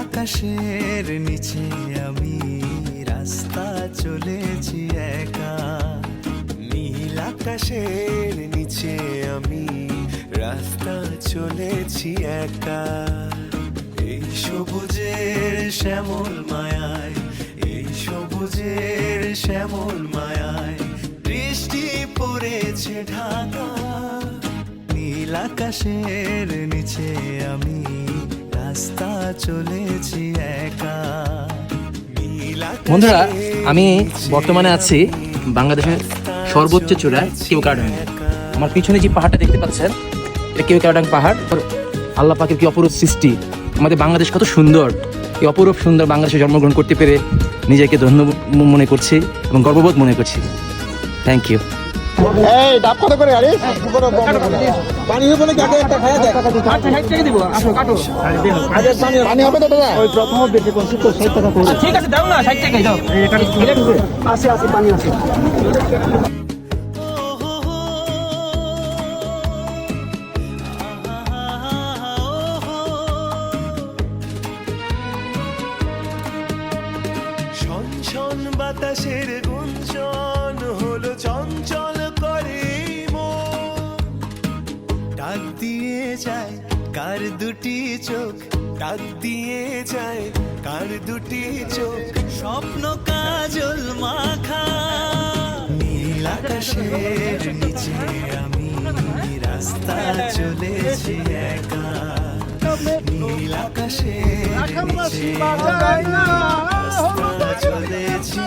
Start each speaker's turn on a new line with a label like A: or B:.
A: আকাশের নিচে আমি রাস্তা চলেছি একা, নীল আকাশের নিচে আমি রাস্তা চলেছি একা। এই সবুজের শ্যামল মায়ায়, এই সবুজের শ্যামল মায়ায় বৃষ্টি পড়েছে ঢাকা। নীল আকাশের নিচে আমি রাস্তা চলেছি একা।
B: বন্ধুরা, আমি বর্তমানে আছি বাংলাদেশের সর্বোচ্চ চূড়া কেওক্রাডাং। আমার পিছনে যে পাহাড়টা দেখতে পাচ্ছেন, এটা কেওক্রাডাং পাহাড়। আল্লাহ পাকের কি অপরূপ সৃষ্টি, আমাদের বাংলাদেশ কত সুন্দর। এই অপরূপ সুন্দর বাংলাদেশে জন্মগ্রহণ করতে পেরে নিজেকে ধন্য মনে করছি এবং গর্ববোধ মনে করছি। Thank you.
C: এই ডাব কত করে গাড়ি? পানি হবে নাকি আগে একটা খাওয়া যায়?
B: আচ্ছা 60 টাকা দিব, আসো কাটো।
C: আগে পানি হবে তো দাদা? ওই প্রথম বেশি করছি তো 60 টাকা করে।
B: ঠিক আছে, দাও না, 60 টাকাই দাও।
C: আছে আছে পানি আছে।
A: ছন বাতাসের গুঞ্জন হলো চঞ্চল করে মন। ডাক দিয়ে যায় কার দুটি চোখ, ডাক দিয়ে যায় কার দুটি চোখ, স্বপ্ন কাজল মাখা। নীল আকাশের নিচে আমি রাস্তা চলেছি একা, নীল আকাশের নিচে আমি রাস্তা চলেছি।